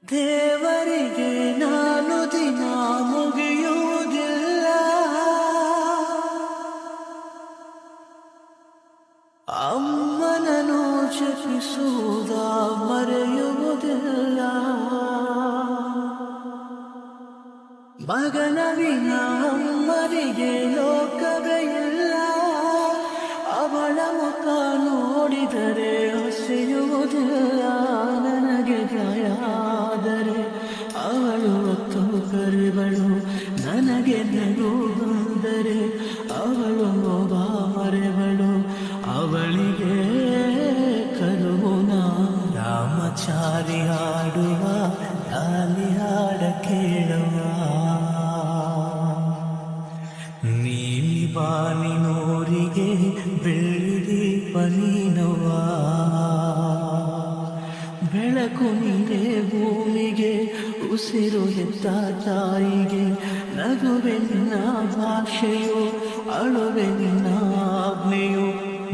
ದೇವರಿಗೆ ನಾನು ದಿನ ಮುಗಿಯುವುದಿಲ್ಲ, ಅಮ್ಮನನ್ನು ಜಪಿಸುವುದ ಮರೆಯುವುದಿಲ್ಲ. ಮಗನ ವಿನ ಅಮ್ಮನಿಗೆ ಲೋಕವೇ ಇಲ್ಲ, ಅವಳ ಮುಖ ನೋಡಿದರೆ ಹಸಿಯುವುದಿಲ್ಲ. ನನಗೆ ಗಾಯ ಆದರೆ ಅವಳು ಹೊತ್ತು ಕರೆವಳು, ನನಗೆ ನಗು ಬಂದರೆ ಅವಳು ನೋವ ಮರೆವಳು. ಅವಳಿಗೆ ಕರುಣ ರಾಮಚಾರಿ ಹಾಡುವ ಲಾಲಿ ಹಾಡ ಕೇಳುವ. ನೀಲಿ ಬಾನಿನೋರಿಗೆ ಬೆಳ್ಳಿ ದೀಪ ನೀನುವ, ಬೆಳಕು ನೀರೇ ಭೂಮಿಗೆ, ಉಸಿರು ಹೆತ್ತ ತಾಯಿಗೆ. ನಗುವೆ ನಿನ್ನ ಭಾಷೆಯು, ಅಳುವೆ ನಿನ್ನ ಆಜ್ಞೆಯು,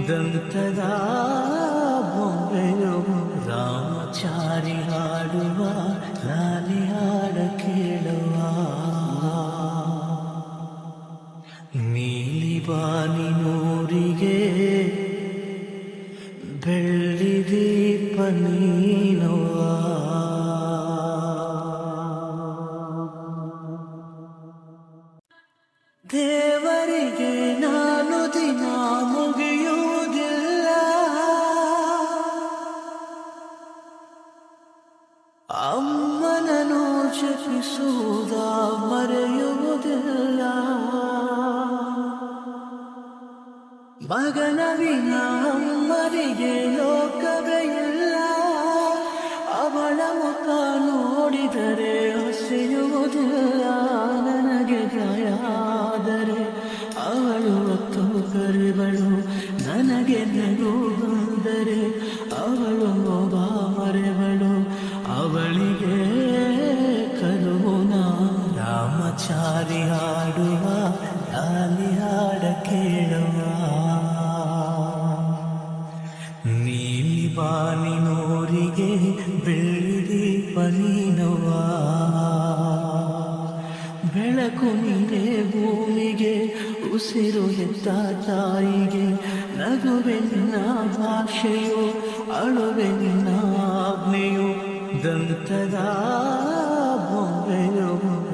ದಂತದ ಬೊಂಬೆಯು. ರಾಮಚಾರಿ ಹಾಡುವ ಲಾಲಿ ಹಾಡ ಕೇಳುವ. ನೀಲಿ ಬಾನಿನೂರಿಗೆ ಬೆಳ್ಳಿ ದೀಪ ನೀನುವ. ದೇವರಿಗೆ ನಾನು ದಿನ ಮುಗಿಯುವುದಿಲ್ಲ, ಅಮ್ಮನನ್ನು ಜಪಿಸುವುದ ಮರೆಯುವುದಿಲ್ಲ. ಮಗನ ವಿನ ಅಮ್ಮನಿಗೆ ಲೋಕವೇ ಇಲ್ಲ, ಅವಳ ಮುಖ ನೋಡಿದರೆ ಹಸಿಯುವುದಿಲ್ಲ. ನನಗೆ ಗಾಯ ಆದರೆ ಅವಳು ಹೊತ್ತು ಕರೆವಳು, ನನಗೆ ನಗು ಬಂದರೆ ಅವಳು ನೋವ ಮರೆವಳು. ಅವಳಿಗೆ ಕರುಣ ರಾಮಚಾರಿ ಹಾಡುವ ಲಾಲಿ ಹಾಡ ಕೇಳುವ. ನೀಲಿ ಬಾನಿನೋರಿಗೆ ಬೆಳ್ಳಿ ದೀಪ ನೀನುವ, ಬೆಳಕು ನೀರೇ ಭೂಮಿಗೆ, ಉಸಿರು ಹೆತ್ತ ತಾಯಿಗೆ. ನಗುವೆ ನಿನ್ನ ಭಾಷೆಯು, ಅಳುವೆ ನಿನ್ನ ಆಜ್ಞೆಯು, ದಂತದ ಬೊಂಬೆಯು.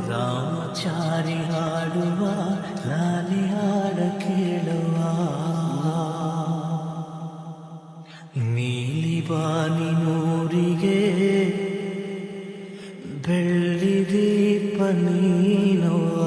ರಾಮಚಾರಿ ಹಾಡುವ ಲಾಲಿ ಹಾಡ ಕೇಳುವ. ನೀಲಿ ಬಾನಿನೂರಿಗೆ ಬೆಳ್ಳಿ ದೀಪ ನೀನುವ.